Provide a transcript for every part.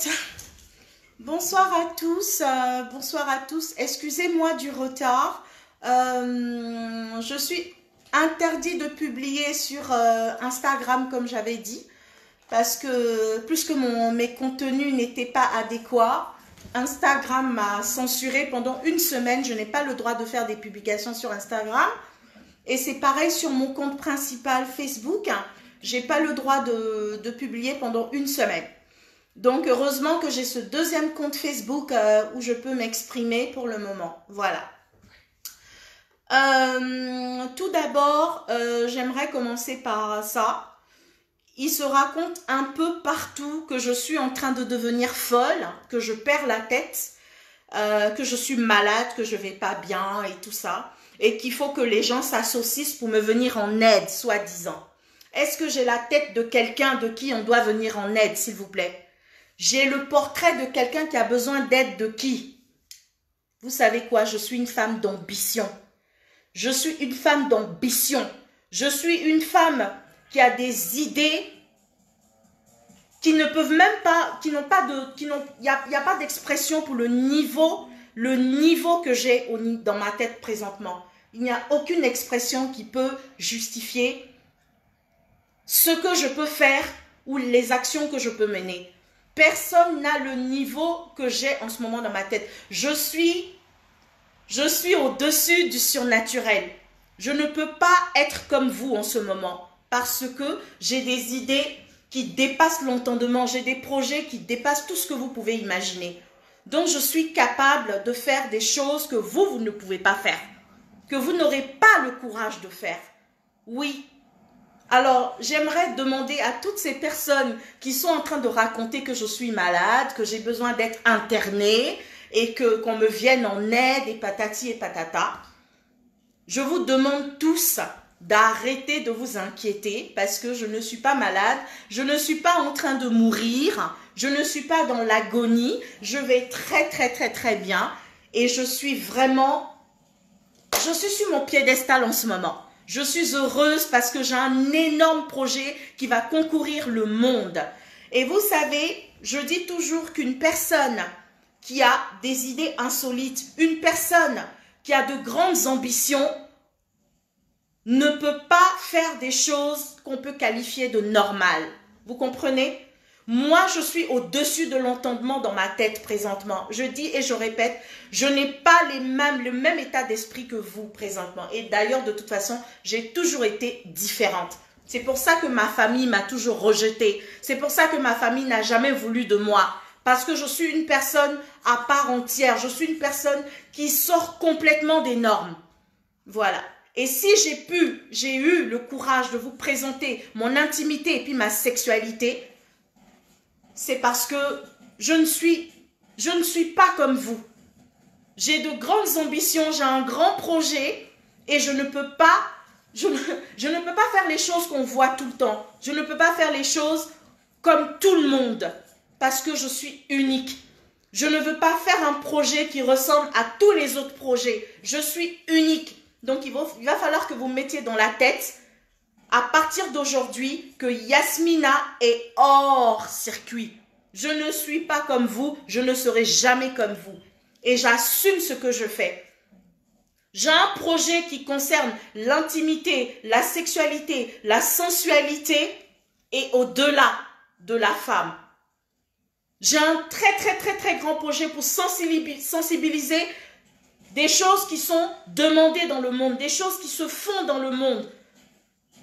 fait, bonsoir à tous, excusez-moi du retard. Je suis interdit de publier sur Instagram comme j'avais dit, parce que plus que mes contenus n'étaient pas adéquats, Instagram m'a censuré pendant une semaine. Je n'ai pas le droit de faire des publications sur Instagram. Et c'est pareil sur mon compte principal Facebook. J'ai pas le droit de publier pendant une semaine. Donc, heureusement que j'ai ce deuxième compte Facebook où je peux m'exprimer pour le moment. Voilà. Tout d'abord, j'aimerais commencer par ça. Il se raconte un peu partout que je suis en train de devenir folle, que je perds la tête, que je suis malade, que je vais pas bien et tout ça. Et qu'il faut que les gens s'associent pour me venir en aide, soi-disant. Est-ce que j'ai la tête de quelqu'un de qui on doit venir en aide, s'il vous plaît? J'ai le portrait de quelqu'un qui a besoin d'aide de qui? Vous savez quoi? Je suis une femme d'ambition. Je suis une femme d'ambition. Je suis une femme qui a des idées qui ne peuvent même pas, qui n'ont pas de, il n'y a pas d'expression pour le niveau que j'ai dans ma tête présentement. Il n'y a aucune expression qui peut justifier ce que je peux faire ou les actions que je peux mener. Personne n'a le niveau que j'ai en ce moment dans ma tête. Je suis au-dessus du surnaturel. Je ne peux pas être comme vous en ce moment parce que j'ai des idées qui dépassent l'entendement. J'ai des projets qui dépassent tout ce que vous pouvez imaginer. Donc, je suis capable de faire des choses que vous ne pouvez pas faire, que vous n'aurez pas le courage de faire. Oui. Alors, j'aimerais demander à toutes ces personnes qui sont en train de raconter que je suis malade, que j'ai besoin d'être internée et qu'on me vienne en aide et patati et patata. Je vous demande tous d'arrêter de vous inquiéter parce que je ne suis pas malade, je ne suis pas en train de mourir, je ne suis pas dans l'agonie, je vais très bien et je suis sur mon piédestal en ce moment. Je suis heureuse parce que j'ai un énorme projet qui va concourir le monde. Et vous savez, je dis toujours qu'une personne qui a des idées insolites, une personne qui a de grandes ambitions, ne peut pas faire des choses qu'on peut qualifier de normales. Vous comprenez? Moi, je suis au-dessus de l'entendement dans ma tête présentement. Je dis et je répète, je n'ai pas le même état d'esprit que vous présentement. Et d'ailleurs, de toute façon, j'ai toujours été différente. C'est pour ça que ma famille m'a toujours rejetée. C'est pour ça que ma famille n'a jamais voulu de moi. Parce que je suis une personne à part entière. Je suis une personne qui sort complètement des normes. Voilà. Et si j'ai eu le courage de vous présenter mon intimité et puis ma sexualité, c'est parce que je ne suis pas comme vous. J'ai de grandes ambitions, j'ai un grand projet et je ne peux pas faire les choses qu'on voit tout le temps. Je ne peux pas faire les choses comme tout le monde parce que je suis unique. Je ne veux pas faire un projet qui ressemble à tous les autres projets. Je suis unique. Donc, il va falloir que vous mettiez dans la tête, à partir d'aujourd'hui, que Yasmina est hors circuit. Je ne suis pas comme vous, je ne serai jamais comme vous. Et j'assume ce que je fais. J'ai un projet qui concerne l'intimité, la sexualité, la sensualité et au-delà de la femme. J'ai un très grand projet pour sensibiliser des choses qui sont demandées dans le monde, des choses qui se font dans le monde.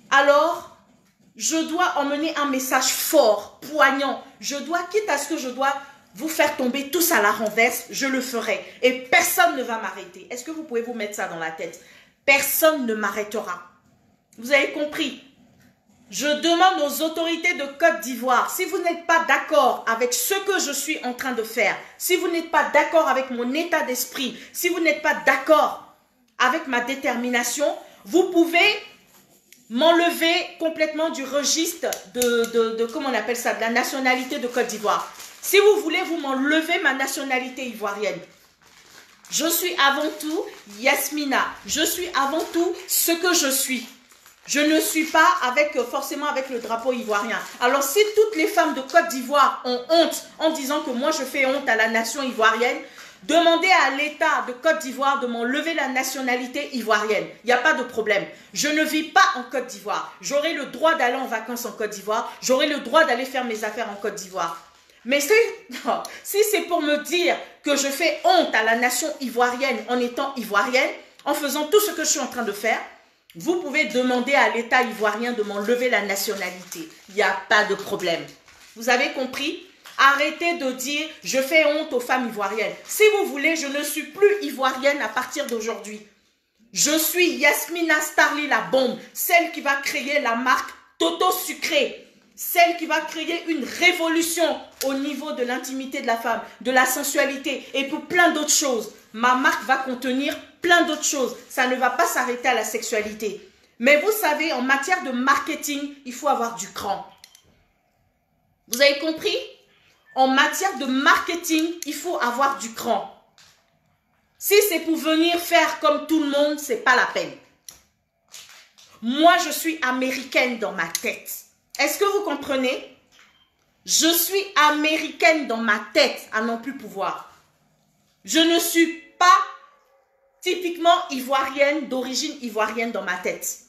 Alors, je dois emmener un message fort, poignant. Quitte à ce que je dois vous faire tomber tous à la renverse, je le ferai. Et personne ne va m'arrêter. Est-ce que vous pouvez vous mettre ça dans la tête? Personne ne m'arrêtera. Vous avez compris? Je demande aux autorités de Côte d'Ivoire, si vous n'êtes pas d'accord avec ce que je suis en train de faire, si vous n'êtes pas d'accord avec mon état d'esprit, si vous n'êtes pas d'accord avec ma détermination, vous pouvez m'enlever complètement du registre comment on appelle ça, de la nationalité de Côte d'Ivoire. Si vous voulez, vous m'enlevez ma nationalité ivoirienne. Je suis avant tout Yasmina. Je suis avant tout ce que je suis. Je ne suis pas forcément avec le drapeau ivoirien. Alors si toutes les femmes de Côte d'Ivoire ont honte en disant que moi je fais honte à la nation ivoirienne, demandez à l'État de Côte d'Ivoire de m'enlever la nationalité ivoirienne. Il n'y a pas de problème. Je ne vis pas en Côte d'Ivoire. J'aurai le droit d'aller en vacances en Côte d'Ivoire. J'aurai le droit d'aller faire mes affaires en Côte d'Ivoire. Mais si c'est pour me dire que je fais honte à la nation ivoirienne en étant ivoirienne, en faisant tout ce que je suis en train de faire, vous pouvez demander à l'État ivoirien de m'enlever la nationalité. Il n'y a pas de problème. Vous avez compris? Arrêtez de dire « je fais honte aux femmes ivoiriennes ». Si vous voulez, je ne suis plus ivoirienne à partir d'aujourd'hui. Je suis Yasmina Starly la bombe, celle qui va créer la marque Toto Sucré, celle qui va créer une révolution au niveau de l'intimité de la femme, de la sensualité et pour plein d'autres choses. Ma marque va contenir plein d'autres choses. Ça ne va pas s'arrêter à la sexualité. Mais vous savez, en matière de marketing, il faut avoir du cran. Vous avez compris? En matière de marketing, il faut avoir du cran. Si c'est pour venir faire comme tout le monde, ce n'est pas la peine. Moi, je suis américaine dans ma tête. Est-ce que vous comprenez? Je suis américaine dans ma tête à non plus pouvoir. Je ne suis pas typiquement ivoirienne, d'origine ivoirienne dans ma tête.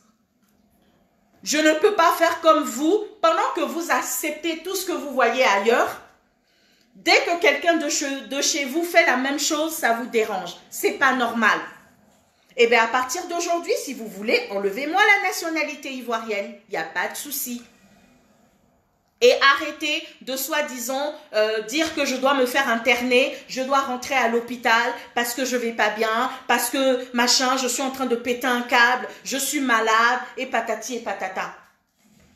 Je ne peux pas faire comme vous, pendant que vous acceptez tout ce que vous voyez ailleurs. Dès que quelqu'un de chez vous fait la même chose, ça vous dérange. C'est pas normal. Eh bien, à partir d'aujourd'hui, si vous voulez, enlevez-moi la nationalité ivoirienne. Il n'y a pas de souci. Et arrêtez de soi-disant dire que je dois me faire interner, je dois rentrer à l'hôpital parce que je ne vais pas bien, parce que machin, je suis en train de péter un câble, je suis malade et patati et patata.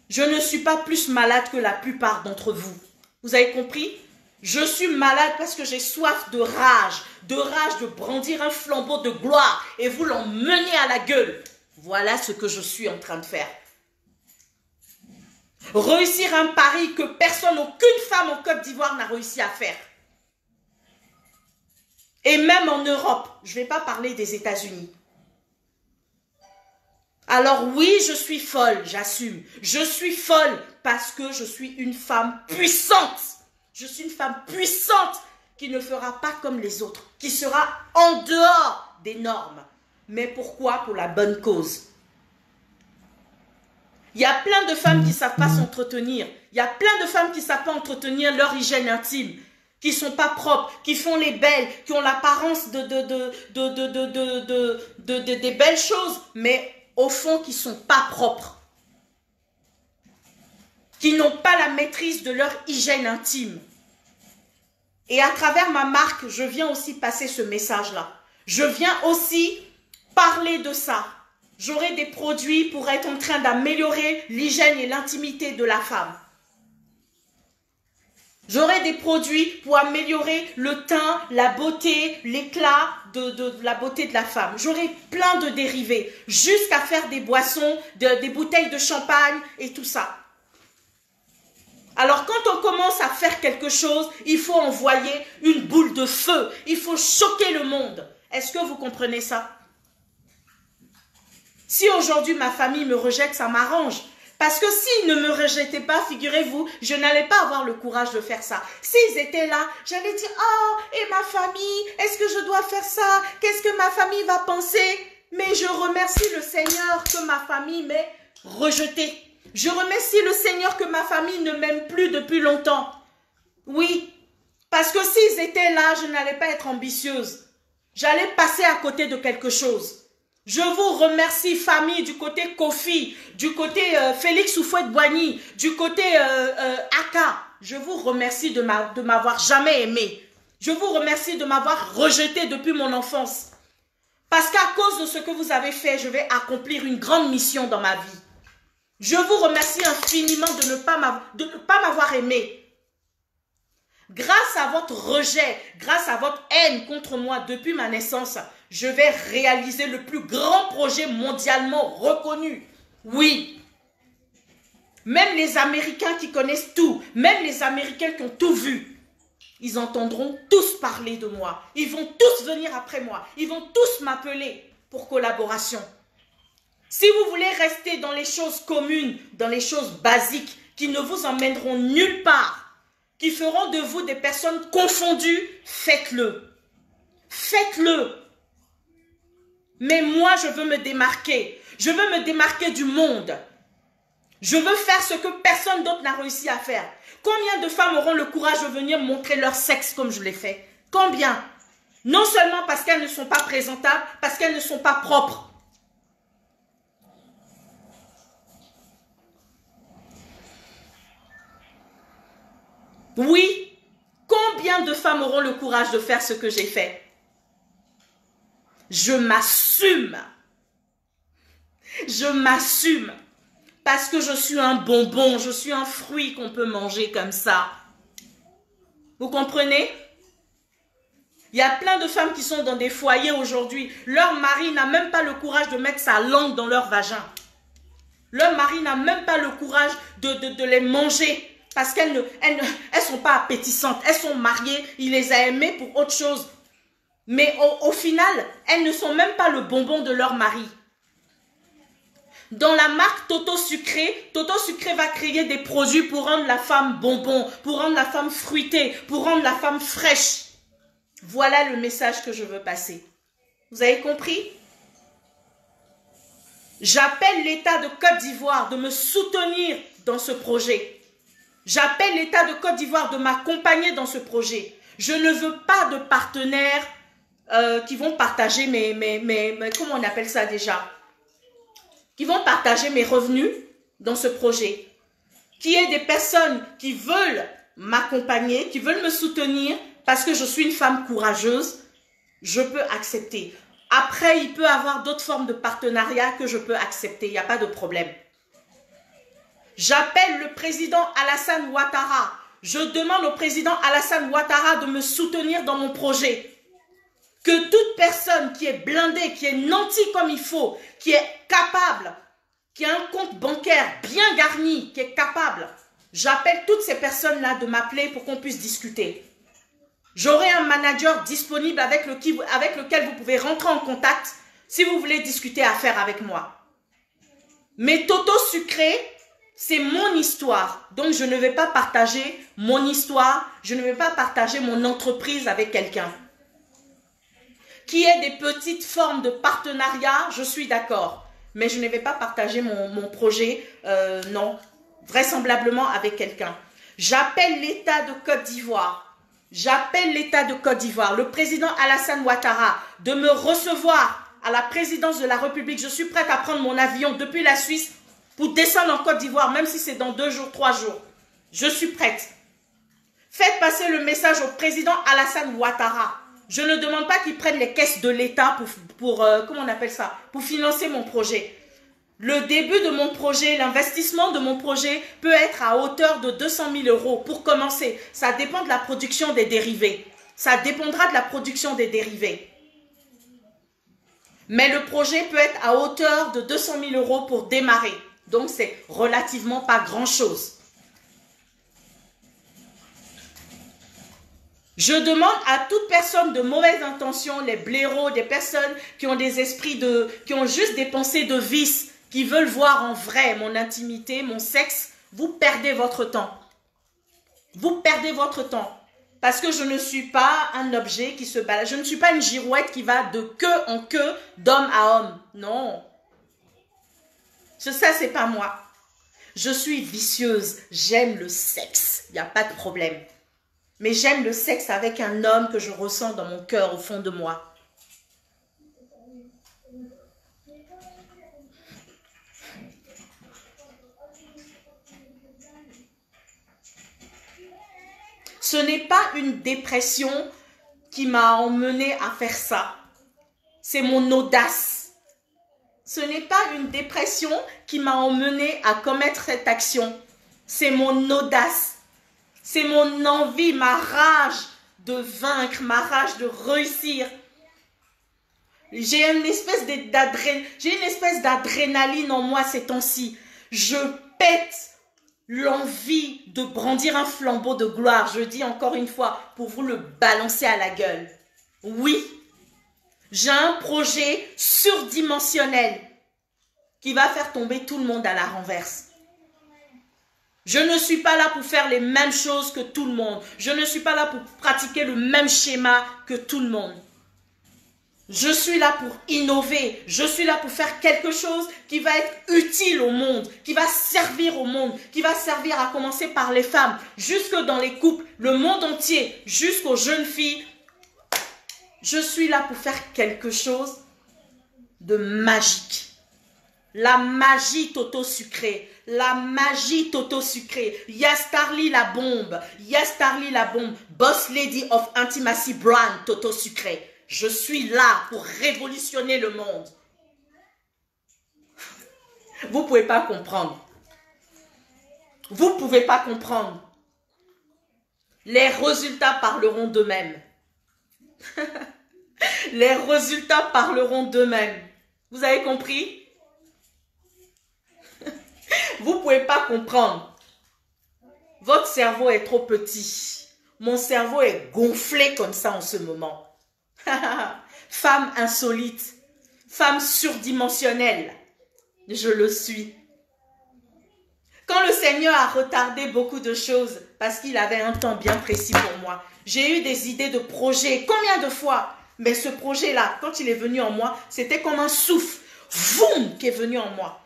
Je ne suis pas plus malade que la plupart d'entre vous. Vous avez compris? Je suis malade parce que j'ai soif de rage de brandir un flambeau de gloire et vous l'emmener à la gueule. Voilà ce que je suis en train de faire. Réussir un pari que personne, aucune femme en Côte d'Ivoire n'a réussi à faire. Et même en Europe, je ne vais pas parler des États-Unis. Alors oui, je suis folle, j'assume. Je suis folle parce que je suis une femme puissante. Je suis une femme puissante qui ne fera pas comme les autres, qui sera en dehors des normes. Mais pourquoi? Pour la bonne cause. Il y a plein de femmes qui ne savent pas s'entretenir. Il y a plein de femmes qui ne savent pas entretenir leur hygiène intime, qui ne sont pas propres, qui font les belles, qui ont l'apparence des belles choses, mais au fond qui ne sont pas propres. Qui n'ont pas la maîtrise de leur hygiène intime. Et à travers ma marque, je viens aussi passer ce message-là. Je viens aussi parler de ça. J'aurai des produits pour être en train d'améliorer l'hygiène et l'intimité de la femme. J'aurai des produits pour améliorer le teint, la beauté, l'éclat de la beauté de la femme. J'aurai plein de dérivés, jusqu'à faire des boissons, des bouteilles de champagne et tout ça. Alors quand on commence à faire quelque chose, il faut envoyer une boule de feu. Il faut choquer le monde. Est-ce que vous comprenez ça? Si aujourd'hui ma famille me rejette, ça m'arrange. Parce que s'ils ne me rejetaient pas, figurez-vous, je n'allais pas avoir le courage de faire ça. S'ils étaient là, j'allais dire « Oh, et ma famille, est-ce que je dois faire ça? Qu'est-ce que ma famille va penser ?» Mais je remercie le Seigneur que ma famille m'ait rejeté. Je remercie le Seigneur que ma famille ne m'aime plus depuis longtemps. Oui, parce que s'ils étaient là, je n'allais pas être ambitieuse. J'allais passer à côté de quelque chose. Je vous remercie, famille, du côté Kofi, du côté Félix Houphouët-Boigny, du côté Aka. Je vous remercie de m'avoir jamais aimé. Je vous remercie de m'avoir rejeté depuis mon enfance. Parce qu'à cause de ce que vous avez fait, je vais accomplir une grande mission dans ma vie. Je vous remercie infiniment de ne pas m'avoir aimé. Grâce à votre rejet, grâce à votre haine contre moi depuis ma naissance, je vais réaliser le plus grand projet mondialement reconnu. Oui. Même les Américains qui connaissent tout, même les Américains qui ont tout vu, ils entendront tous parler de moi. Ils vont tous venir après moi. Ils vont tous m'appeler pour collaboration. Si vous voulez rester dans les choses communes, dans les choses basiques, qui ne vous emmèneront nulle part, qui feront de vous des personnes confondues, faites-le. Faites-le. Mais moi, je veux me démarquer. Je veux me démarquer du monde. Je veux faire ce que personne d'autre n'a réussi à faire. Combien de femmes auront le courage de venir montrer leur sexe comme je l'ai fait? Combien? Non seulement parce qu'elles ne sont pas présentables, parce qu'elles ne sont pas propres. Oui, combien de femmes auront le courage de faire ce que j'ai fait? Je m'assume. Je m'assume. Parce que je suis un bonbon, je suis un fruit qu'on peut manger comme ça. Vous comprenez? Il y a plein de femmes qui sont dans des foyers aujourd'hui. Leur mari n'a même pas le courage de mettre sa langue dans leur vagin. Leur mari n'a même pas le courage de les manger. Parce qu'elles ne sont pas appétissantes. Elles sont mariées, il les a aimées pour autre chose. Mais au final, elles ne sont même pas le bonbon de leur mari. Dans la marque Toto Sucré va créer des produits pour rendre la femme bonbon, pour rendre la femme fruitée, pour rendre la femme fraîche. Voilà le message que je veux passer. Vous avez compris? J'appelle l'État de Côte d'Ivoire de me soutenir dans ce projet. J'appelle l'État de Côte d'Ivoire de m'accompagner dans ce projet. Je ne veux pas de partenaires qui vont partager comment on appelle ça déjà? Qui vont partager mes revenus dans ce projet. Qu'il y ait des personnes qui veulent m'accompagner, qui veulent me soutenir parce que je suis une femme courageuse, je peux accepter. Après, il peut y avoir d'autres formes de partenariat que je peux accepter, il n'y a pas de problème. J'appelle le président Alassane Ouattara. Je demande au président Alassane Ouattara de me soutenir dans mon projet. Que toute personne qui est blindée, qui est nantie comme il faut, qui est capable, qui a un compte bancaire bien garni, qui est capable, j'appelle toutes ces personnes-là de m'appeler pour qu'on puisse discuter. J'aurai un manager disponible avec lequel vous pouvez rentrer en contact si vous voulez discuter affaires avec moi. Mais Toto Sucré, c'est mon histoire. Donc, je ne vais pas partager mon histoire, je ne vais pas partager mon entreprise avec quelqu'un. Qu'il y ait des petites formes de partenariat, je suis d'accord. Mais je ne vais pas partager mon projet, non, vraisemblablement avec quelqu'un. J'appelle l'État de Côte d'Ivoire. J'appelle l'État de Côte d'Ivoire, le président Alassane Ouattara, de me recevoir à la présidence de la République. Je suis prête à prendre mon avion depuis la Suisse pour descendre en Côte d'Ivoire, même si c'est dans 2 jours, 3 jours. Je suis prête. Faites passer le message au président Alassane Ouattara. Je ne demande pas qu'ils prennent les caisses de l'État comment on appelle ça, pour financer mon projet. Le début de mon projet, l'investissement de mon projet peut être à hauteur de 200 000 euros pour commencer. Ça dépend de la production des dérivés. Ça dépendra de la production des dérivés. Mais le projet peut être à hauteur de 200 000 euros pour démarrer. Donc, c'est relativement pas grand-chose. Je demande à toute personne de mauvaise intention, les blaireaux, des personnes qui ont des esprits qui ont juste des pensées de vice, qui veulent voir en vrai mon intimité, mon sexe, vous perdez votre temps. Vous perdez votre temps. Parce que je ne suis pas un objet qui se balade. Je ne suis pas une girouette qui va de queue en queue, d'homme à homme. Non. Ça, c'est pas moi. Je suis vicieuse. J'aime le sexe. Il n'y a pas de problème. Mais j'aime le sexe avec un homme que je ressens dans mon cœur, au fond de moi. Ce n'est pas une dépression qui m'a emmené à faire ça. C'est mon audace. Ce n'est pas une dépression qui m'a emmené à commettre cette action. C'est mon audace. C'est mon envie, ma rage de vaincre, ma rage de réussir. J'ai une espèce d'adrénaline en moi ces temps-ci. Je pète l'envie de brandir un flambeau de gloire. Je dis encore une fois, pour vous le balancer à la gueule. Oui, j'ai un projet surdimensionnel. qui va faire tomber tout le monde à la renverse. Je ne suis pas là pour faire les mêmes choses que tout le monde. Je ne suis pas là pour pratiquer le même schéma que tout le monde. Je suis là pour innover. Je suis là pour faire quelque chose qui va être utile au monde, qui va servir au monde, qui va servir à commencer par les femmes, jusque dans les couples, le monde entier, jusqu'aux jeunes filles. Je suis là pour faire quelque chose de magique. La magie Toto sucrée. La magie Toto sucrée. Yastarly la bombe. Yastarly la bombe. Boss Lady of Intimacy Brand Toto sucré. Je suis là pour révolutionner le monde. Vous ne pouvez pas comprendre. Vous ne pouvez pas comprendre. Les résultats parleront d'eux-mêmes. Les résultats parleront d'eux-mêmes. Vous avez compris? Vous ne pouvez pas comprendre. Votre cerveau est trop petit. Mon cerveau est gonflé comme ça en ce moment. Femme insolite. Femme surdimensionnelle. Je le suis. Quand le Seigneur a retardé beaucoup de choses parce qu'il avait un temps bien précis pour moi, j'ai eu des idées de projets. Combien de fois? Mais ce projet-là, quand il est venu en moi, c'était comme un souffle. Voum, qui est venu en moi.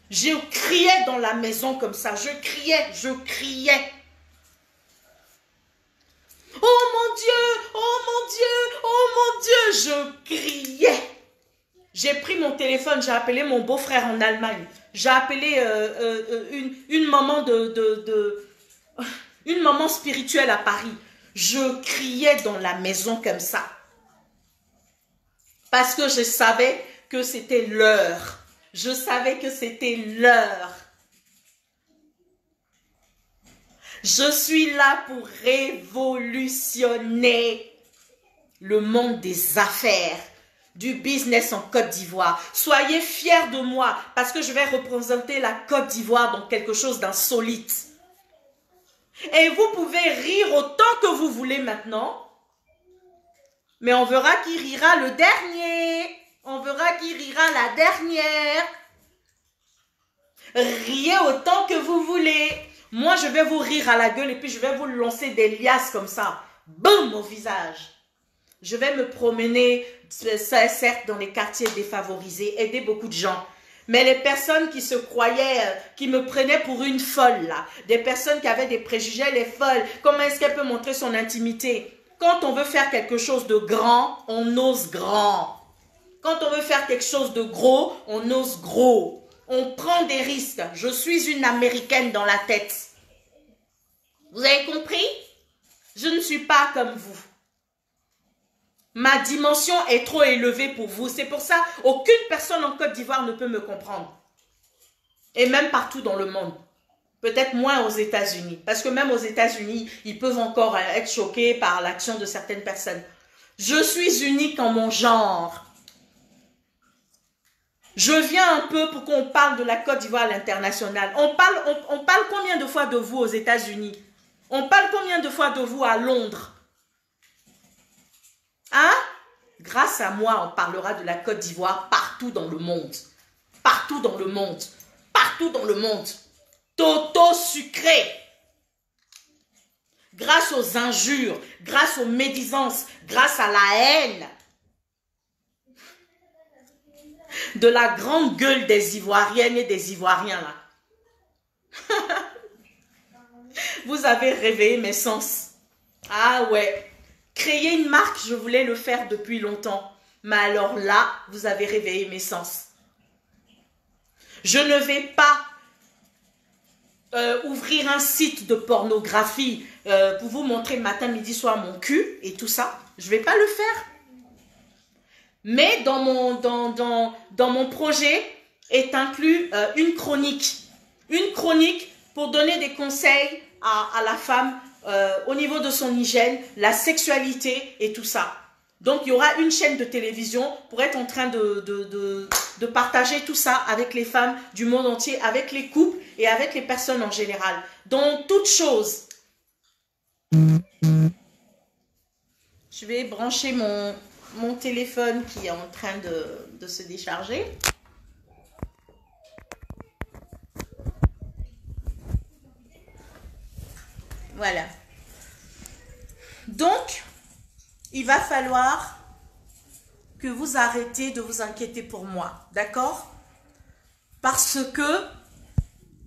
Je criais dans la maison comme ça. Je criais, je criais. Oh mon Dieu, oh mon Dieu, oh mon Dieu. Je criais. J'ai pris mon téléphone, j'ai appelé mon beau-frère en Allemagne. J'ai appelé une maman une maman spirituelle à Paris. Je criais dans la maison comme ça. Parce que je savais que c'était l'heure. Je savais que c'était l'heure. Je suis là pour révolutionner le monde des affaires, du business en Côte d'Ivoire. Soyez fiers de moi parce que je vais représenter la Côte d'Ivoire dans quelque chose d'insolite. Et vous pouvez rire autant que vous voulez maintenant, mais on verra qui rira le dernier. On verra qui rira la dernière. Riez autant que vous voulez. Moi, je vais vous rire à la gueule et puis je vais vous lancer des liasses comme ça. Boum, au visage. Je vais me promener, certes, dans les quartiers défavorisés, aider beaucoup de gens. Mais les personnes qui se croyaient, qui me prenaient pour une folle, là, des personnes qui avaient des préjugés, les folles, comment est-ce qu'elle peut montrer son intimité? Quand on veut faire quelque chose de grand, on ose grand. Quand on veut faire quelque chose de gros, on ose gros. On prend des risques. Je suis une Américaine dans la tête. Vous avez compris? Je ne suis pas comme vous. Ma dimension est trop élevée pour vous. C'est pour ça aucune personne en Côte d'Ivoire ne peut me comprendre. Et même partout dans le monde. Peut-être moins aux États-Unis. Parce que même aux États-Unis, ils peuvent encore être choqués par l'action de certaines personnes. Je suis unique en mon genre. Je viens un peu pour qu'on parle de la Côte d'Ivoire à l'international. On parle combien de fois de vous aux États-Unis? On parle combien de fois de vous à Londres? Hein? Grâce à moi, on parlera de la Côte d'Ivoire partout dans le monde. Partout dans le monde. Partout dans le monde. Toto sucré. Grâce aux injures, grâce aux médisances, grâce à la haine. De la grande gueule des Ivoiriennes et des Ivoiriens là. Vous avez réveillé mes sens. Ah ouais. Créer une marque, je voulais le faire depuis longtemps. Mais alors là, vous avez réveillé mes sens. Je ne vais pas ouvrir un site de pornographie pour vous montrer matin, midi, soir mon cul et tout ça. Je ne vais pas le faire. Mais dans mon projet est inclus une chronique. Une chronique pour donner des conseils à la femme au niveau de son hygiène, la sexualité et tout ça. Donc, il y aura une chaîne de télévision pour être en train de partager tout ça avec les femmes du monde entier, avec les couples et avec les personnes en général. Dans toute chose. Je vais brancher mon téléphone qui est en train de se décharger. Voilà. Donc, il va falloir que vous arrêtez de vous inquiéter pour moi. D'accord? Parce que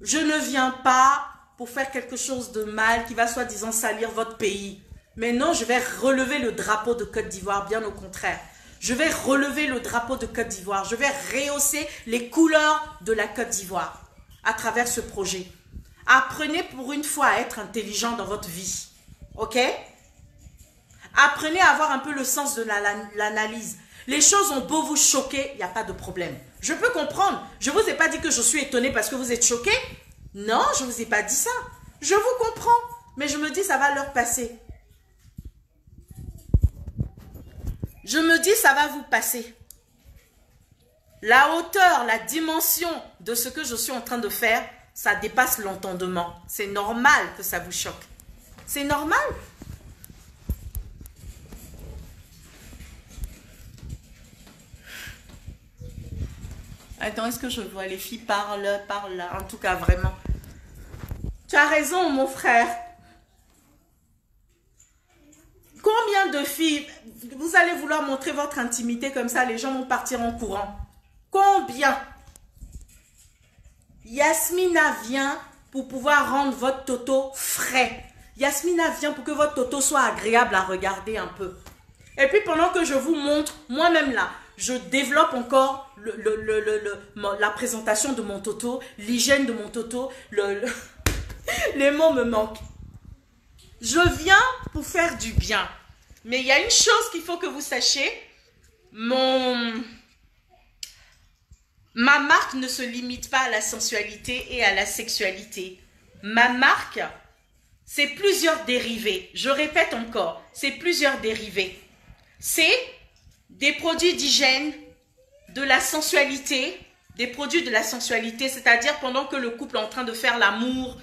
je ne viens pas pour faire quelque chose de mal qui va soi-disant salir votre pays. Mais non, je vais relever le drapeau de Côte d'Ivoire, bien au contraire. Je vais relever le drapeau de Côte d'Ivoire. Je vais rehausser les couleurs de la Côte d'Ivoire à travers ce projet. Apprenez pour une fois à être intelligent dans votre vie. Ok? Apprenez à avoir un peu le sens de l'analyse. Les choses ont beau vous choquer, il n'y a pas de problème. Je peux comprendre. Je ne vous ai pas dit que je suis étonnée parce que vous êtes choqués. Non, je ne vous ai pas dit ça. Je vous comprends. Mais je me dis, ça va leur passer. Je me dis, ça va vous passer. La hauteur, la dimension de ce que je suis en train de faire, ça dépasse l'entendement. C'est normal que ça vous choque. C'est normal. Attends, est-ce que je vois les filles par là? En tout cas, vraiment. Tu as raison, mon frère. Combien de filles, vous allez vouloir montrer votre intimité comme ça, les gens vont partir en courant. Combien? Yasmina vient pour pouvoir rendre votre toto frais. Yasmina vient pour que votre toto soit agréable à regarder un peu. Et puis pendant que je vous montre, moi-même là, je développe encore la présentation de mon toto, l'hygiène de mon toto, les mots me manquent. Je viens pour faire du bien. Mais il y a une chose qu'il faut que vous sachiez. Ma marque ne se limite pas à la sensualité et à la sexualité. Ma marque, c'est plusieurs dérivés. Je répète encore, c'est plusieurs dérivés. C'est des produits d'hygiène, de la sensualité, des produits de la sensualité, c'est-à-dire pendant que le couple est en train de faire l'amour,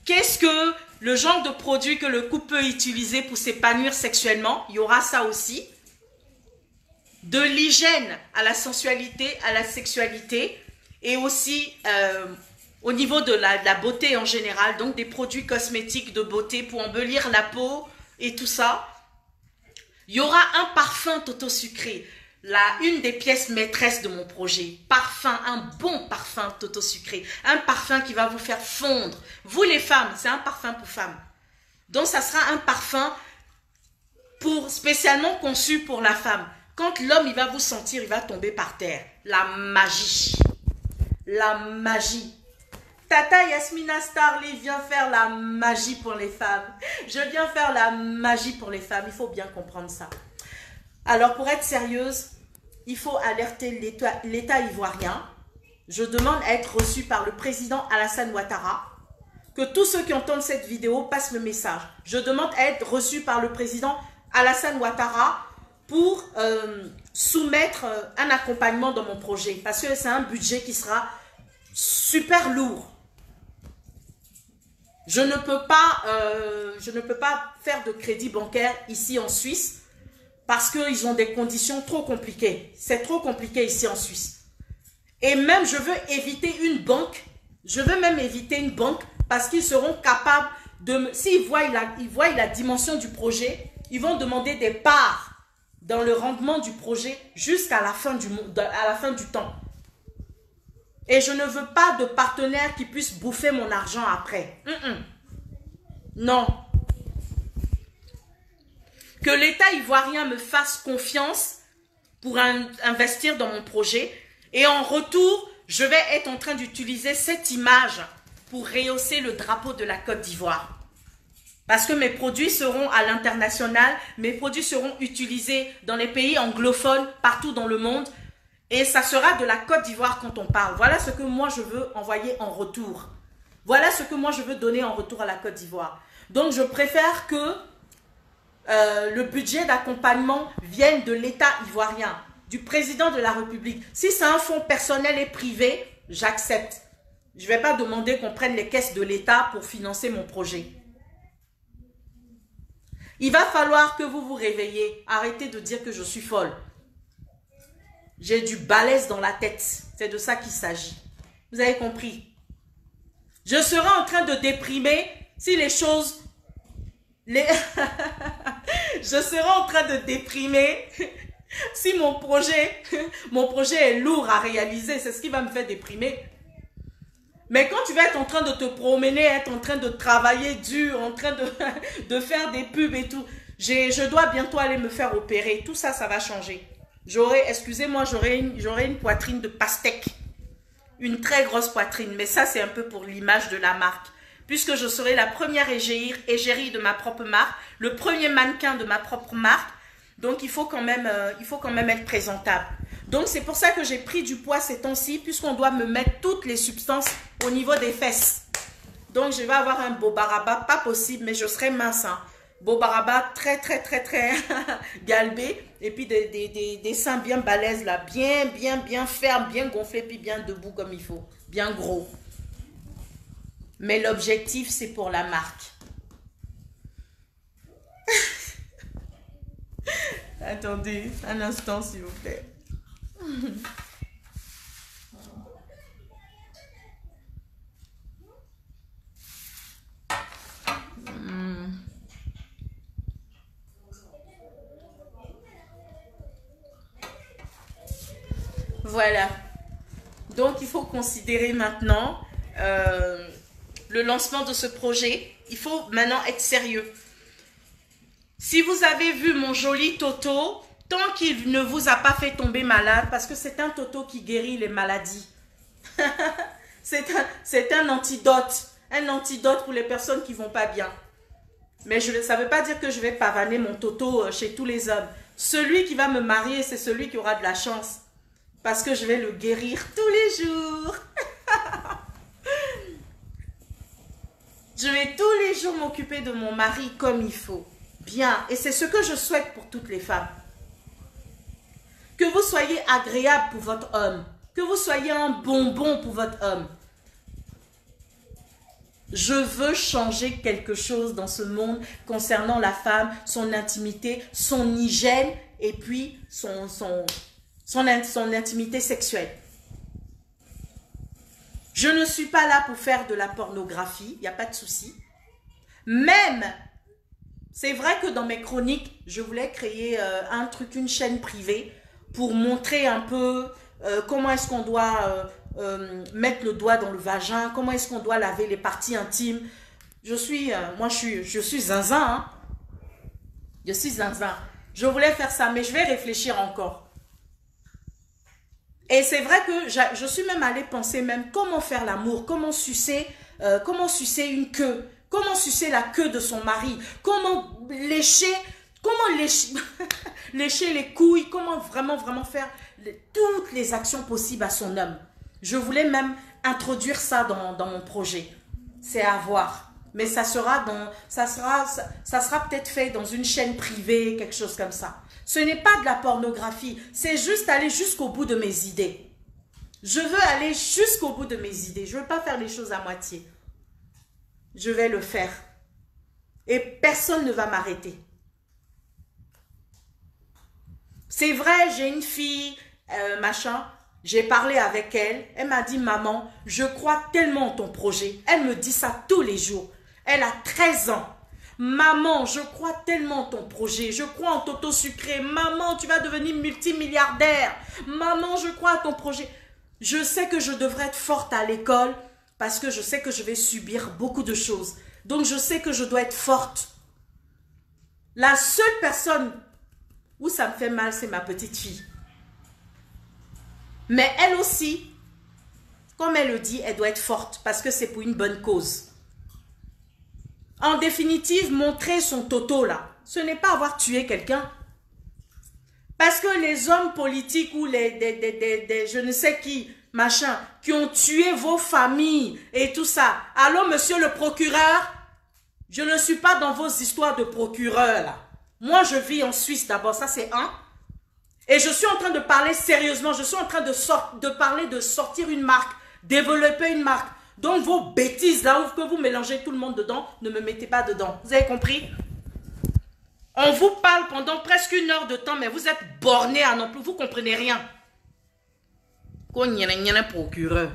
qu'est-ce que le genre de produit que le couple peut utiliser pour s'épanouir sexuellement? Il y aura ça aussi. De l'hygiène à la sensualité, à la sexualité, et aussi au niveau de la beauté en général, donc des produits cosmétiques de beauté pour embellir la peau et tout ça. Il y aura un parfum Toto Sucré, une des pièces maîtresses de mon projet. Parfum, un bon parfum Toto Sucré, un parfum qui va vous faire fondre. Vous les femmes, c'est un parfum pour femmes. Donc ça sera un parfum spécialement conçu pour la femme. Quand l'homme, il va vous sentir, il va tomber par terre. La magie. La magie. Tata Yasmina Starly vient faire la magie pour les femmes. Je viens faire la magie pour les femmes. Il faut bien comprendre ça. Alors, pour être sérieuse, il faut alerter l'État ivoirien. Je demande à être reçu par le président Alassane Ouattara. Que tous ceux qui entendent cette vidéo passent le message. Je demande à être reçu par le président Alassane Ouattara pour soumettre un accompagnement dans mon projet. Parce que c'est un budget qui sera super lourd. Je ne peux pas faire de crédit bancaire ici en Suisse parce qu'ils ont des conditions trop compliquées. C'est trop compliqué ici en Suisse. Et même, je veux éviter une banque. Je veux même éviter une banque parce qu'ils seront capables de... S'ils voient la dimension du projet, ils vont demander des parts dans le rendement du projet jusqu'à la fin du temps. Et je ne veux pas de partenaire qui puisse bouffer mon argent après. Non. Que l'État ivoirien me fasse confiance pour investir dans mon projet. Et en retour, je vais être en train d'utiliser cette image pour rehausser le drapeau de la Côte d'Ivoire. Parce que mes produits seront à l'international, mes produits seront utilisés dans les pays anglophones, partout dans le monde. Et ça sera de la Côte d'Ivoire quand on parle. Voilà ce que moi je veux envoyer en retour. Voilà ce que moi je veux donner en retour à la Côte d'Ivoire. Donc je préfère que le budget d'accompagnement vienne de l'État ivoirien, du président de la République. Si c'est un fonds personnel et privé, j'accepte. Je ne vais pas demander qu'on prenne les caisses de l'État pour financer mon projet. Il va falloir que vous vous réveillez. Arrêtez de dire que je suis folle. J'ai du balèze dans la tête. C'est de ça qu'il s'agit. Vous avez compris? Je serai en train de déprimer si les choses Les... Je serai en train de déprimer si mon projet est lourd à réaliser. C'est ce qui va me faire déprimer. Mais quand tu vas être en train de te promener, être en train de travailler dur, en train de faire des pubs et tout, je dois bientôt aller me faire opérer. Tout ça, ça va changer. Excusez-moi, j'aurai une poitrine de pastèque. Une très grosse poitrine. Mais ça, c'est un peu pour l'image de la marque. Puisque je serai la première égérie de ma propre marque, le premier mannequin de ma propre marque. Donc, il faut quand même être présentable. Donc, c'est pour ça que j'ai pris du poids ces temps-ci, puisqu'on doit me mettre toutes les substances au niveau des fesses. Donc, je vais avoir un beau baraba, pas possible, mais je serai mince. Hein. Beau baraba, très galbé. Et puis, des seins bien balèzes, là, bien fermes, bien gonflés, puis bien debout comme il faut. Bien gros. Mais l'objectif, c'est pour la marque. Attendez un instant, s'il vous plaît. Voilà. Donc, il faut considérer maintenant le lancement de ce projet. Il faut maintenant être sérieux. Si vous avez vu mon joli Toto, tant qu'il ne vous a pas fait tomber malade, parce que c'est un Toto qui guérit les maladies. C'est un antidote. Un antidote pour les personnes qui ne vont pas bien. Mais ça ne veut pas dire que je vais pavaner mon Toto chez tous les hommes. Celui qui va me marier, c'est celui qui aura de la chance. Parce que je vais le guérir tous les jours. Je vais tous les jours m'occuper de mon mari comme il faut. Bien. Et c'est ce que je souhaite pour toutes les femmes. Que vous soyez agréable pour votre homme. Que vous soyez un bonbon pour votre homme. Je veux changer quelque chose dans ce monde concernant la femme, son intimité, son hygiène et puis son intimité sexuelle. Je ne suis pas là pour faire de la pornographie, il n'y a pas de souci. Même, c'est vrai que dans mes chroniques, je voulais créer une chaîne privée pour montrer un peu comment est-ce qu'on doit mettre le doigt dans le vagin, comment est-ce qu'on doit laver les parties intimes. Je suis zinzin, hein. Je suis zinzin. Je voulais faire ça, mais je vais réfléchir encore. Et c'est vrai que je suis même allée penser même comment faire l'amour, comment sucer une queue, comment sucer la queue de son mari, comment lécher lécher les couilles, comment vraiment faire toutes les actions possibles à son homme. Je voulais même introduire ça dans mon projet. C'est à voir. Mais ça sera peut-être fait dans une chaîne privée, quelque chose comme ça. Ce n'est pas de la pornographie, c'est juste aller jusqu'au bout de mes idées. Je veux aller jusqu'au bout de mes idées. Je ne veux pas faire les choses à moitié. Je vais le faire. Et personne ne va m'arrêter. C'est vrai, j'ai une fille, j'ai parlé avec elle. Elle m'a dit, maman, je crois tellement en ton projet. Elle me dit ça tous les jours. Elle a 13 ans. Maman, je crois tellement en ton projet. Je crois en Toto Sucré. Maman, tu vas devenir multimilliardaire. Maman, je crois à ton projet. Je sais que je devrais être forte à l'école parce que je sais que je vais subir beaucoup de choses. Donc, je sais que je dois être forte. La seule personne où ça me fait mal, c'est ma petite fille. Mais elle aussi, comme elle le dit, elle doit être forte parce que c'est pour une bonne cause. En définitive, montrer son Toto là, ce n'est pas avoir tué quelqu'un. Parce que les hommes politiques ou je ne sais qui, machin, qui ont tué vos familles et tout ça. Allô, monsieur le procureur, je ne suis pas dans vos histoires de procureur là. Moi, je vis en Suisse d'abord, ça c'est un. Et je suis en train de parler sérieusement, je suis en train de parler de sortir une marque, développer une marque. Donc vos bêtises là où que vous mélangez tout le monde dedans, ne me mettez pas dedans. Vous avez compris? On vous parle pendant presque 1 heure de temps, mais vous êtes borné à non plus, vous ne comprenez rien. Procureur.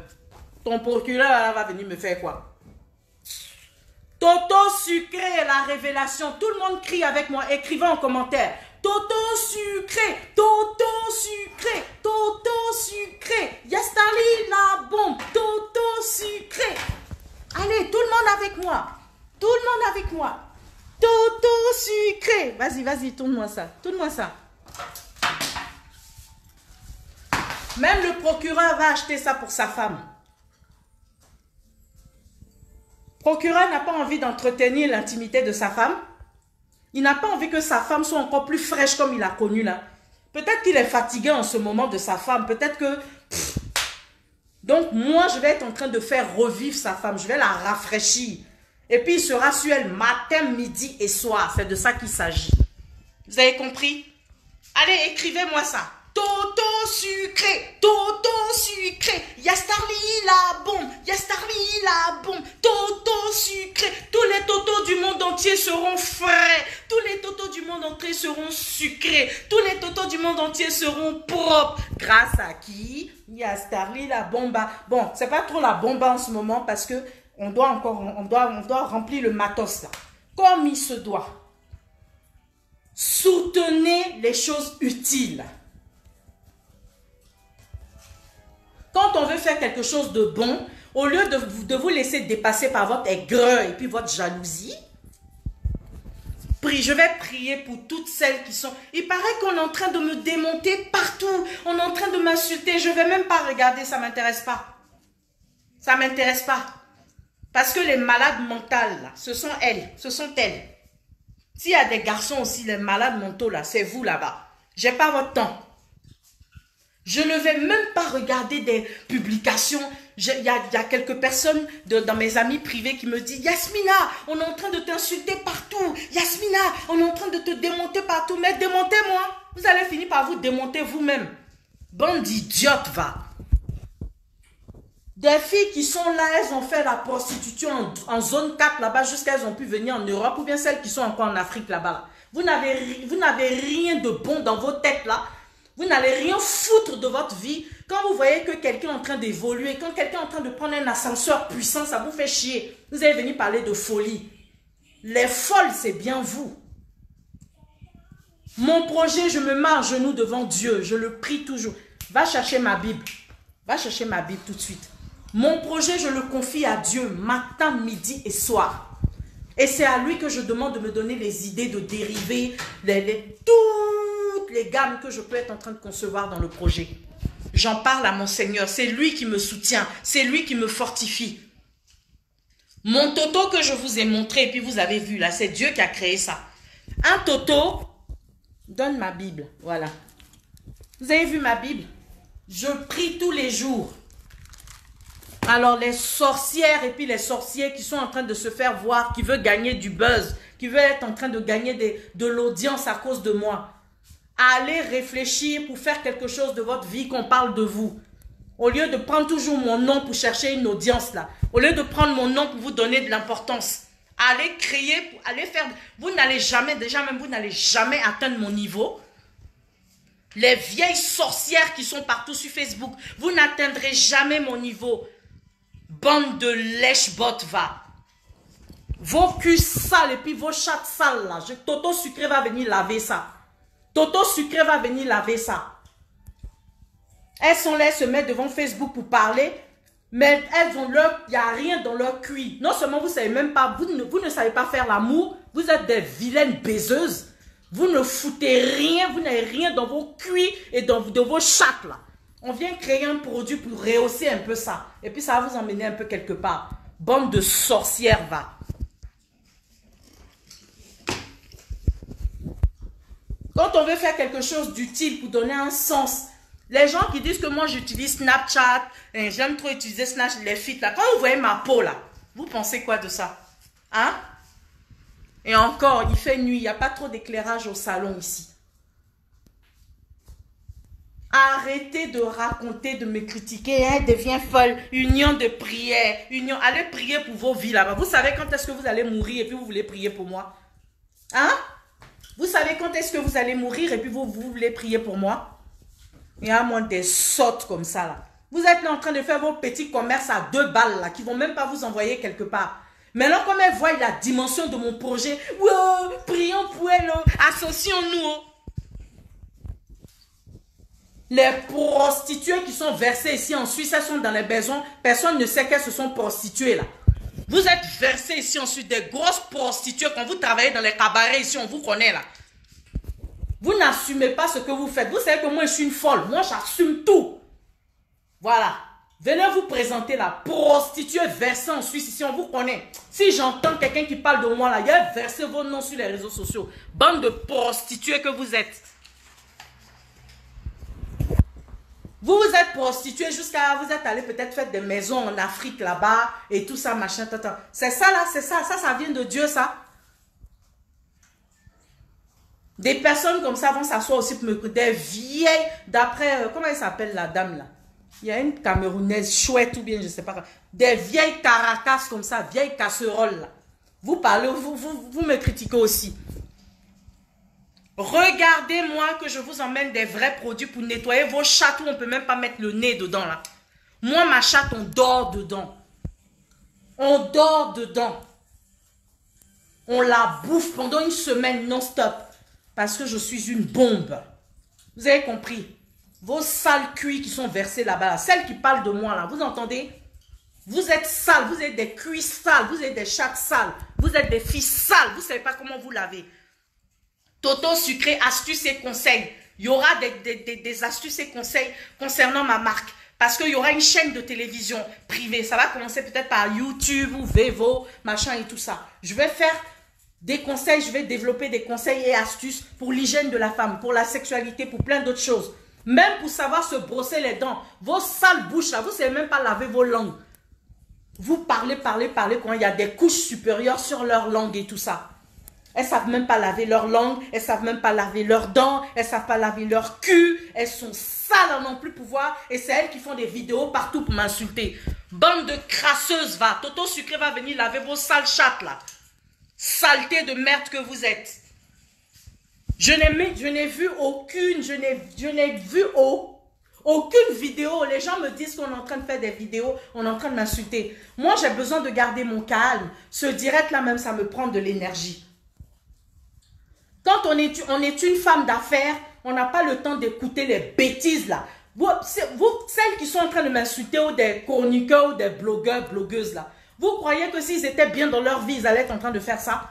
Ton procureur va venir me faire quoi? Toto sucré, la révélation. Tout le monde crie avec moi. Écrivez en commentaire. Toto sucré, Toto sucré, Toto sucré. Yastali la bombe, Toto sucré. Allez, tout le monde avec moi. Tout le monde avec moi. Toto sucré. Vas-y, vas-y, tourne-moi ça. Tourne-moi ça. Même le procureur va acheter ça pour sa femme. Procureur n'a pas envie d'entretenir l'intimité de sa femme. Il n'a pas envie que sa femme soit encore plus fraîche comme il a connu là. Peut-être qu'il est fatigué en ce moment de sa femme. Peut-être que... Donc moi, je vais être en train de faire revivre sa femme. Je vais la rafraîchir. Et puis il sera sur elle matin, midi et soir. C'est de ça qu'il s'agit. Vous avez compris? Allez, écrivez-moi ça. Toto sucré, Toto sucré, Yastarli la bombe, Yastarli la bombe, Toto sucré. Tous les totos du monde entier seront frais, tous les totos du monde entier seront sucrés, tous les totos du monde entier seront propres. Grâce à qui? Yastarli la bomba. Bon, c'est pas trop la bomba en ce moment parce que on doit remplir le matos là, comme il se doit. Soutenez les choses utiles. Quand on veut faire quelque chose de bon, au lieu de vous laisser dépasser par votre aigreur et puis votre jalousie, je vais prier pour toutes celles qui sont... Il paraît qu'on est en train de me démonter partout. On est en train de m'insulter. Je ne vais même pas regarder, ça ne m'intéresse pas. Ça ne m'intéresse pas. Parce que les malades mentales, là, ce sont elles. Ce sont elles. S'il y a des garçons aussi, les malades mentaux, là, c'est vous là-bas. Je n'ai pas votre temps. Je ne vais même pas regarder des publications. Il y a quelques personnes dans mes amis privés qui me disent « Yasmina, on est en train de t'insulter partout. Yasmina, on est en train de te démonter partout. Mais démontez-moi. Vous allez finir par vous démonter vous-même. Bande d'idiotes, va. » Des filles qui sont là, elles ont fait la prostitution en zone 4 là-bas jusqu'à elles ont pu venir en Europe ou bien celles qui sont encore en Afrique là-bas. Là. Vous n'avez rien de bon dans vos têtes là. Vous n'allez rien foutre de votre vie. Quand vous voyez que quelqu'un est en train d'évoluer, quand quelqu'un est en train de prendre un ascenseur puissant, ça vous fait chier. Vous allez venir parler de folie. Les folles, c'est bien vous. Mon projet, je me mets à genoux devant Dieu. Je le prie toujours. Va chercher ma Bible. Va chercher ma Bible tout de suite. Mon projet, je le confie à Dieu matin, midi et soir. Et c'est à lui que je demande de me donner les idées de dériver, toutes les gammes que je peux être en train de concevoir dans le projet. J'en parle à mon Seigneur. C'est lui qui me soutient. C'est lui qui me fortifie. Mon toto que je vous ai montré, et puis vous avez vu là, c'est Dieu qui a créé ça. Un toto, donne ma Bible. Voilà. Vous avez vu ma Bible? Je prie tous les jours. Alors les sorcières et puis les sorciers qui sont en train de se faire voir, qui veulent gagner du buzz, qui veulent être en train de gagner de l'audience à cause de moi. Allez réfléchir pour faire quelque chose de votre vie, qu'on parle de vous. Au lieu de prendre toujours mon nom pour chercher une audience là. Au lieu de prendre mon nom pour vous donner de l'importance. Allez créer, allez faire... Vous n'allez jamais, déjà même vous n'allez jamais atteindre mon niveau. Les vieilles sorcières qui sont partout sur Facebook, vous n'atteindrez jamais mon niveau. Bande de lèche-bottes, va. Vos culs sales et puis vos chattes sales là. Toto Sucré va venir laver ça. Toto Sucré va venir laver ça. Elles sont là, elles se mettent devant Facebook pour parler, mais elles ont il n'y a rien dans leur cuit. Non seulement vous ne savez même pas, vous ne savez pas faire l'amour, vous êtes des vilaines baiseuses. Vous ne foutez rien, vous n'avez rien dans vos cuits et dans vos chattes là. On vient créer un produit pour rehausser un peu ça. Et puis ça va vous emmener un peu quelque part. Bande de sorcières, va. Quand on veut faire quelque chose d'utile pour donner un sens, les gens qui disent que moi j'utilise Snapchat, j'aime trop utiliser Snapchat, les filles là, quand vous voyez ma peau là, vous pensez quoi de ça? Hein? Et encore, il fait nuit, il n'y a pas trop d'éclairage au salon ici. Arrêtez de raconter, de me critiquer, elle devient folle, union de prière, union, allez prier pour vos vies là-bas. Vous savez quand est-ce que vous allez mourir et puis vous voulez prier pour moi? Hein? Vous savez quand est-ce que vous allez mourir et puis vous voulez prier pour moi? Il y a moins des sottes comme ça là. Vous êtes là en train de faire vos petits commerces à 2 balles là, qui ne vont même pas vous envoyer quelque part. Maintenant, comme elle voit la dimension de mon projet, wow, prions pour elle, associons-nous. Les prostituées qui sont versées ici en Suisse, elles sont dans les maisons. Personne ne sait qu'elles se sont prostituées là. Vous êtes versées ici en Suisse, des grosses prostituées. Quand vous travaillez dans les cabarets ici, on vous connaît là. Vous n'assumez pas ce que vous faites. Vous savez que moi, je suis une folle. Moi, j'assume tout. Voilà. Venez vous présenter la prostituée versée en Suisse ici, on vous connaît. Si j'entends quelqu'un qui parle de moi là, il y a versé vos noms sur les réseaux sociaux. Bande de prostituées que vous êtes. Vous vous êtes prostituée jusqu'à... Vous êtes allé peut-être faire des maisons en Afrique là-bas et tout ça, machin, tata. C'est ça là, c'est ça. Ça vient de Dieu, ça. Des personnes comme ça vont s'asseoir aussi pour me... Des vieilles, d'après... comment elle s'appelle la dame là? Il y a une Camerounaise chouette ou bien, je ne sais pas. Des vieilles caracas comme ça, vieilles casseroles là. Vous parlez, vous me critiquez aussi. Regardez-moi que je vous emmène des vrais produits pour nettoyer vos chattes où on ne peut même pas mettre le nez dedans là. Moi, ma chatte, on dort dedans. On dort dedans. On la bouffe pendant une semaine non-stop. Parce que je suis une bombe. Vous avez compris? Vos sales cuits qui sont versés là-bas, celles qui parlent de moi là, vous entendez? Vous êtes sales, vous êtes des cuisses sales, vous êtes des chattes sales, vous êtes des filles sales, vous ne savez pas comment vous lavez. Toto Sucré, astuces et conseils. Il y aura des astuces et conseils concernant ma marque. Parce qu'il y aura une chaîne de télévision privée. Ça va commencer peut-être par YouTube ou Vevo, machin et tout ça. Je vais faire des conseils, je vais développer des conseils et astuces pour l'hygiène de la femme, pour la sexualité, pour plein d'autres choses. Même pour savoir se brosser les dents. Vos sales bouches là, vous ne savez même pas laver vos langues. Vous parlez quand il y a des couches supérieures sur leur langue et tout ça. Elles ne savent même pas laver leur langue, elles ne savent même pas laver leurs dents, elles ne savent pas laver leur cul, elles sont sales à n'en plus pouvoir et c'est elles qui font des vidéos partout pour m'insulter. Bande de crasseuses, va. Toto Sucré va venir laver vos sales chattes là. Saleté de merde que vous êtes. Je n'ai vu aucune, aucune vidéo. Les gens me disent qu'on est en train de faire des vidéos, on est en train de m'insulter. Moi, j'ai besoin de garder mon calme. Ce direct là même, ça me prend de l'énergie. Quand on est une femme d'affaires, on n'a pas le temps d'écouter les bêtises là. Vous, celles qui sont en train de m'insulter ou des chroniqueurs ou des blogueurs, blogueuses là, vous croyez que s'ils étaient bien dans leur vie, ils allaient être en train de faire ça?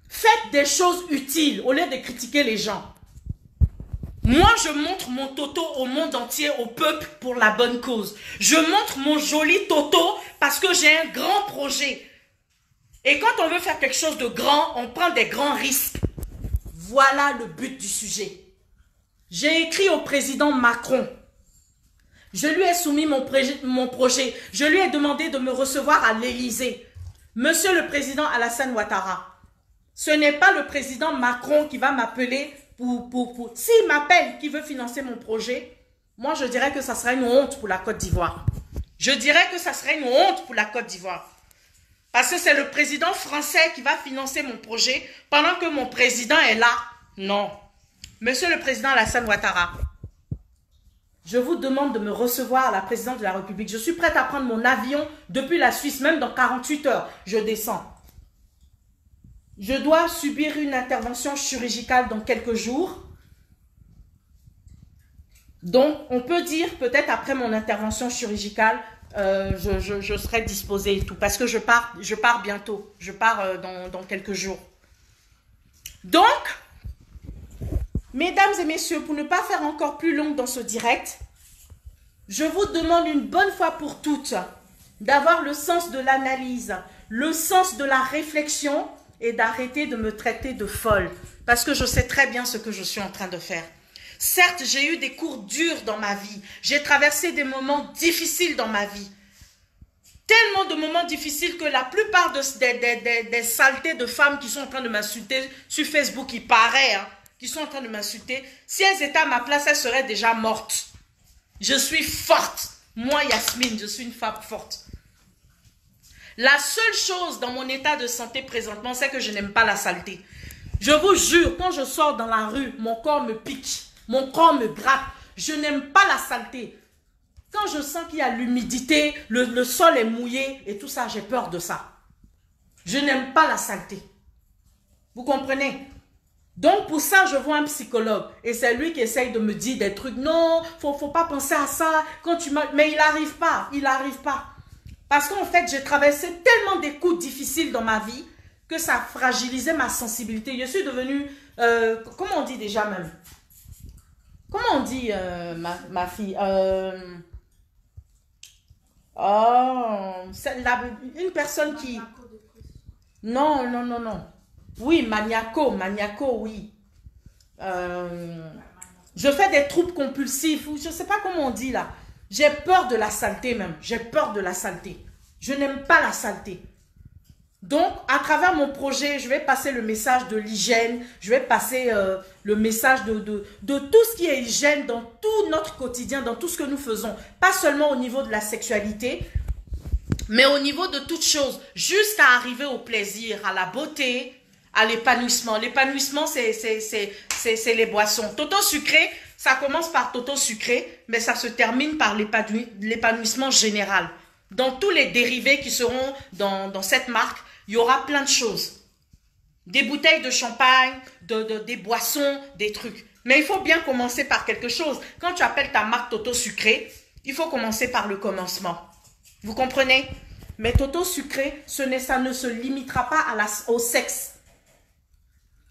Faites des choses utiles au lieu de critiquer les gens. Moi, je montre mon Toto au monde entier, au peuple, pour la bonne cause. Je montre mon joli Toto parce que j'ai un grand projet. Et quand on veut faire quelque chose de grand, on prend des grands risques. Voilà le but du sujet. J'ai écrit au président Macron. Je lui ai soumis mon projet. Je lui ai demandé de me recevoir à l'Élysée. Monsieur le président Alassane Ouattara, ce n'est pas le président Macron qui va m'appeler pour... S'il m'appelle, qui veut financer mon projet, moi je dirais que ça serait une honte pour la Côte d'Ivoire. Je dirais que ça serait une honte pour la Côte d'Ivoire. Parce que c'est le président français qui va financer mon projet pendant que mon président est là. Non. Monsieur le président Alassane Ouattara, je vous demande de me recevoir à la présidence de la République. Je suis prête à prendre mon avion depuis la Suisse, même dans 48 heures, je descends. Je dois subir une intervention chirurgicale dans quelques jours. Donc, on peut dire peut-être après mon intervention chirurgicale, je serai disposée et tout. Parce que je pars bientôt. Je pars dans quelques jours. Donc, mesdames et messieurs, pour ne pas faire encore plus long dans ce direct, je vous demande une bonne fois pour toutes d'avoir le sens de l'analyse, le sens de la réflexion et d'arrêter de me traiter de folle. Parce que je sais très bien ce que je suis en train de faire. Certes, j'ai eu des cours durs dans ma vie. J'ai traversé des moments difficiles dans ma vie. Tellement de moments difficiles que la plupart des saletés de femmes qui sont en train de m'insulter sur Facebook, il paraît, hein, qui sont en train de m'insulter, si elles étaient à ma place, elles seraient déjà mortes. Je suis forte. Moi, Yasmine, je suis une femme forte. La seule chose dans mon état de santé présentement, c'est que je n'aime pas la saleté. Je vous jure, quand je sors dans la rue, mon corps me pique, mon corps me gratte. Je n'aime pas la saleté. Quand je sens qu'il y a l'humidité, le sol est mouillé et tout ça, j'ai peur de ça. Je n'aime pas la saleté. Vous comprenez? Donc, pour ça, je vois un psychologue. Et c'est lui qui essaye de me dire des trucs. Non, faut pas penser à ça. Quand tu mais il n'arrive pas. Il n'arrive pas. Parce qu'en fait, j'ai traversé tellement des coups difficiles dans ma vie que ça a fragilisé ma sensibilité. Je suis devenue... comment on dit déjà même? Comment on dit, ma fille? C'est une personne qui... Non, non, non, non. Oui, maniaco, oui. Je fais des troubles compulsifs. Je ne sais pas comment on dit là. J'ai peur de la saleté même. J'ai peur de la saleté. Je n'aime pas la saleté. Donc, à travers mon projet, je vais passer le message de l'hygiène. Je vais passer le message de tout ce qui est hygiène dans tout notre quotidien, dans tout ce que nous faisons. Pas seulement au niveau de la sexualité, mais au niveau de toutes choses. Jusqu'à arriver au plaisir, à la beauté, à l'épanouissement. L'épanouissement, c'est les boissons. Toto sucré, ça commence par toto sucré, mais ça se termine par l'épanouissement général. Dans tous les dérivés qui seront dans cette marque, il y aura plein de choses. Des bouteilles de champagne, des boissons, des trucs. Mais il faut bien commencer par quelque chose. Quand tu appelles ta marque Toto Sucré, il faut commencer par le commencement. Vous comprenez? Mais Toto Sucré, ça ne se limitera pas au sexe.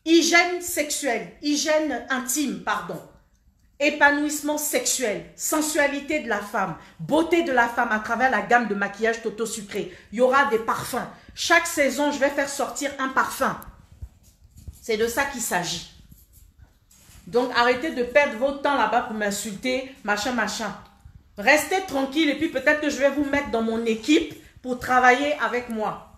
Hygiène sexuelle, hygiène intime, pardon. Épanouissement sexuel, sensualité de la femme, beauté de la femme à travers la gamme de maquillage Toto Sucré. Il y aura des parfums. Chaque saison, je vais faire sortir un parfum. C'est de ça qu'il s'agit. Donc, arrêtez de perdre votre temps là-bas pour m'insulter, machin, machin. Restez tranquille et puis peut-être que je vais vous mettre dans mon équipe pour travailler avec moi.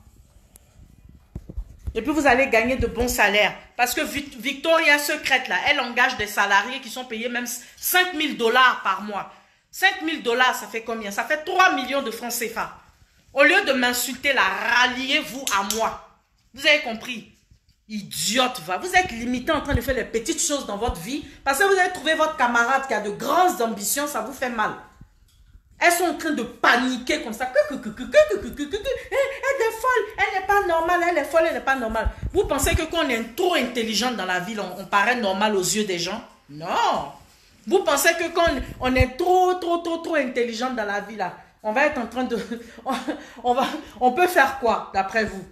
Et puis, vous allez gagner de bons salaires. Parce que Victoria Secret, là, elle engage des salariés qui sont payés même 5 000 $ par mois. 5 000 $, ça fait combien? Ça fait 3 millions de francs CFA. Au lieu de m'insulter, là, ralliez-vous à moi. Vous avez compris? Idiote, va. Vous êtes limité en train de faire les petites choses dans votre vie. Parce que vous avez trouvé votre camarade qui a de grandes ambitions, ça vous fait mal. Elles sont en train de paniquer comme ça. Elle est folle, elle n'est pas normale, elle est folle, elle n'est pas normale. Vous pensez que quand on est trop intelligent dans la ville, on paraît normal aux yeux des gens? Non. Vous pensez que quand on est trop intelligent dans la vie, là, on va être en train de... on peut faire quoi, d'après vous?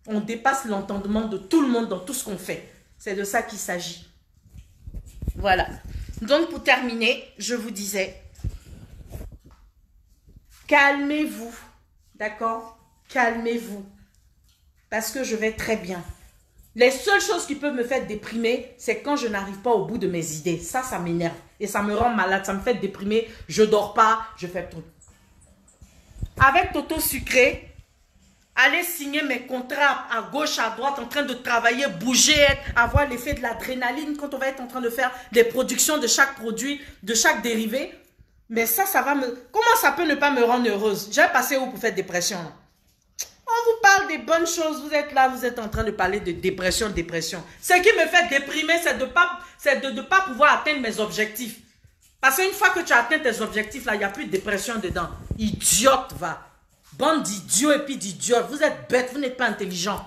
On dépasse l'entendement de tout le monde dans tout ce qu'on fait. C'est de ça qu'il s'agit. Voilà. Donc, pour terminer, je vous disais... Calmez-vous, d'accord? Calmez-vous, parce que je vais très bien. Les seules choses qui peuvent me faire déprimer, c'est quand je n'arrive pas au bout de mes idées. Ça m'énerve et ça me rend malade, ça me fait déprimer. Je dors pas, je fais tout. Avec Toto Sucré, allez signer mes contrats à gauche, à droite, en train de travailler, bouger, avoir l'effet de l'adrénaline quand on va être en train de faire des productions de chaque produit, de chaque dérivé. Mais ça va me... Comment ça peut ne pas me rendre heureuse? J'ai passé où pour faire dépression là? On vous parle des bonnes choses, vous êtes là, vous êtes en train de parler de dépression. Ce qui me fait déprimer, c'est de ne pas pouvoir atteindre mes objectifs. Parce qu'une fois que tu atteins tes objectifs, là, il n'y a plus de dépression dedans. Idiote, va. Bande d'idiots et puis d'idiotes. Vous êtes bêtes, vous n'êtes pas intelligents.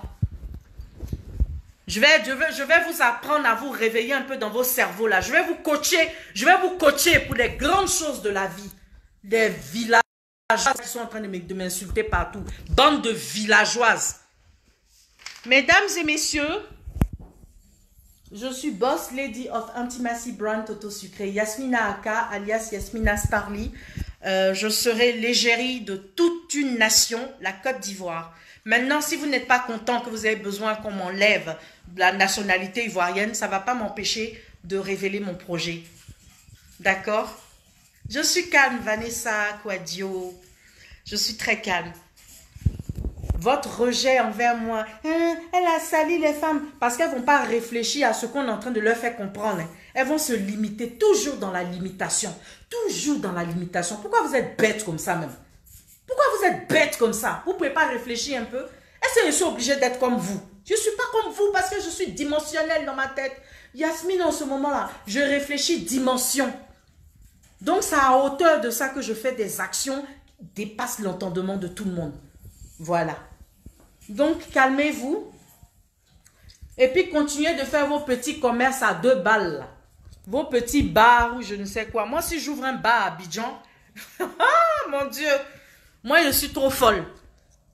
Je vais vous apprendre à vous réveiller un peu dans vos cerveaux là. Je vais vous coacher pour les grandes choses de la vie. Les villageoises qui sont en train de m'insulter partout. Bande de villageoises. Mesdames et messieurs, je suis Boss Lady of Intimacy Brand Toto Sucré. Yasmina Aka, alias Yasmina Starly. Je serai l'égérie de toute une nation, la Côte d'Ivoire. Maintenant, si vous n'êtes pas content, que vous avez besoin qu'on m'enlève la nationalité ivoirienne, ça ne va pas m'empêcher de révéler mon projet. D'accord? Je suis calme, Vanessa Quadio. Je suis très calme. Votre rejet envers moi, elle a sali les femmes, parce qu'elles ne vont pas réfléchir à ce qu'on est en train de leur faire comprendre. Elles vont se limiter, toujours dans la limitation. Toujours dans la limitation. Pourquoi vous êtes bête comme ça même? Pourquoi vous êtes bête comme ça? Vous ne pouvez pas réfléchir un peu? Est-ce que je suis obligée d'être comme vous? Je ne suis pas comme vous parce que je suis dimensionnelle dans ma tête. Yasmine, en ce moment-là, je réfléchis dimension. Donc, c'est à hauteur de ça que je fais des actions qui dépassent l'entendement de tout le monde. Voilà. Donc, calmez-vous. Et puis, continuez de faire vos petits commerces à 2 balles. Là. Vos petits bars ou je ne sais quoi. Moi, si j'ouvre un bar à Abidjan, ah, mon Dieu, moi, je suis trop folle.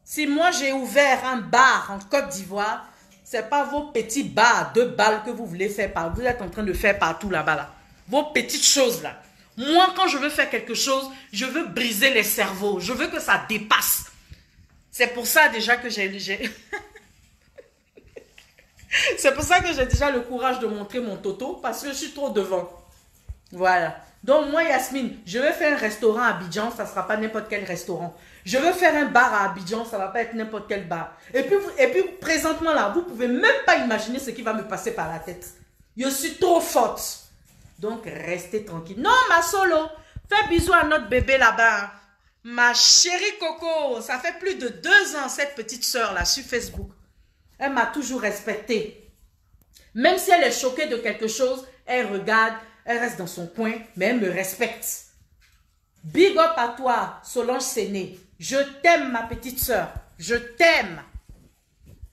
Si moi, j'ai ouvert un bar en Côte d'Ivoire, c'est pas vos petits bars à 2 balles que vous voulez faire partout. Vous êtes en train de faire partout là-bas. Là. Vos petites choses là. Moi, quand je veux faire quelque chose, je veux briser les cerveaux. Je veux que ça dépasse. C'est pour ça déjà que j'ai... C'est pour ça que j'ai déjà le courage de montrer mon toto, parce que je suis trop devant. Voilà. Donc moi, Yasmine, je vais faire un restaurant à Abidjan, ça ne sera pas n'importe quel restaurant. Je veux faire un bar à Abidjan, ça ne va pas être n'importe quel bar. Et puis présentement là, vous ne pouvez même pas imaginer ce qui va me passer par la tête. Je suis trop forte. Donc restez tranquille. Non, ma solo, fais bisous à notre bébé là-bas. Ma chérie Coco, ça fait plus de 2 ans cette petite soeur là sur Facebook. Elle m'a toujours respectée. Même si elle est choquée de quelque chose, elle regarde, elle reste dans son coin, mais elle me respecte. Big up à toi, Solange Séné. Je t'aime, ma petite soeur. Je t'aime.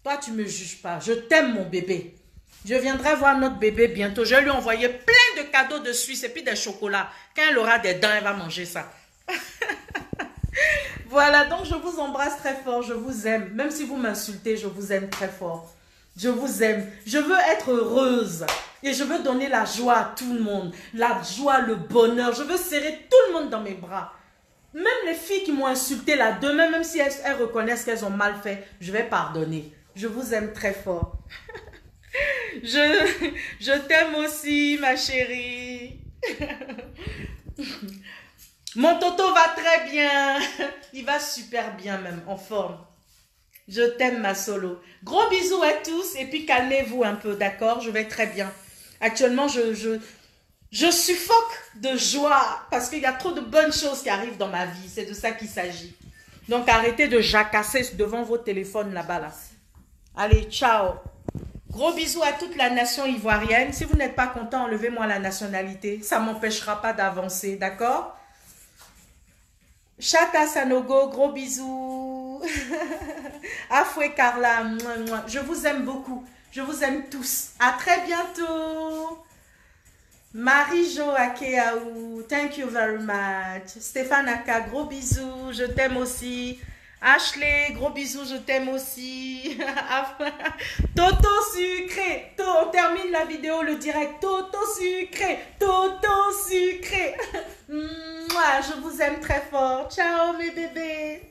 Toi, tu ne me juges pas. Je t'aime, mon bébé. Je viendrai voir notre bébé bientôt. Je vais lui envoyer plein de cadeaux de Suisse et puis des chocolats. Quand elle aura des dents, elle va manger ça. Voilà, donc je vous embrasse très fort, je vous aime. Même si vous m'insultez, je vous aime très fort. Je vous aime. Je veux être heureuse. Et je veux donner la joie à tout le monde. La joie, le bonheur. Je veux serrer tout le monde dans mes bras. Même les filles qui m'ont insulté là, demain, même si elles reconnaissent qu'elles ont mal fait, je vais pardonner. Je vous aime très fort. Je t'aime aussi, ma chérie. Mon toto va très bien. Il va super bien même, en forme. Je t'aime, ma solo. Gros bisous à tous et puis calmez-vous un peu, d'accord? Je vais très bien. Actuellement, je suffoque de joie parce qu'il y a trop de bonnes choses qui arrivent dans ma vie. C'est de ça qu'il s'agit. Donc, arrêtez de jacasser devant vos téléphones là-bas. Là. Allez, ciao. Gros bisous à toute la nation ivoirienne. Si vous n'êtes pas content, enlevez-moi la nationalité. Ça ne m'empêchera pas d'avancer, d'accord? Chata Sanogo, gros bisous. Afoué Carla, je vous aime beaucoup. Je vous aime tous. À très bientôt. Marie-Jo Akeaou, thank you very much. Stéphane Aka, gros bisous, je t'aime aussi. Ashley, gros bisous, je t'aime aussi. Toto sucré. On termine la vidéo, le direct. Toto sucré. Toto sucré. Moi, je vous aime très fort. Ciao mes bébés.